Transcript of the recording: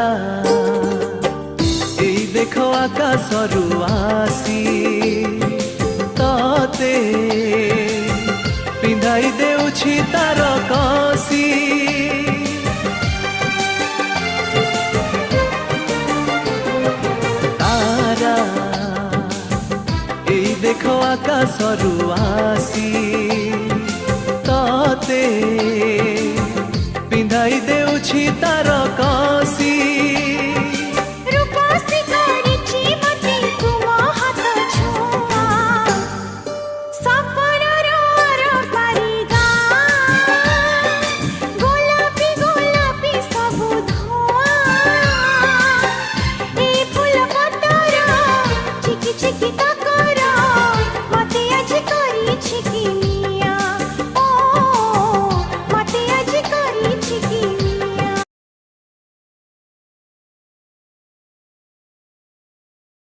तारा एई देखो आकाशरू आसी तते पिंधाई देउछि तार कसी तारा एई देखो आकाशरू आसी तते पिंधाई देउछि तार कसी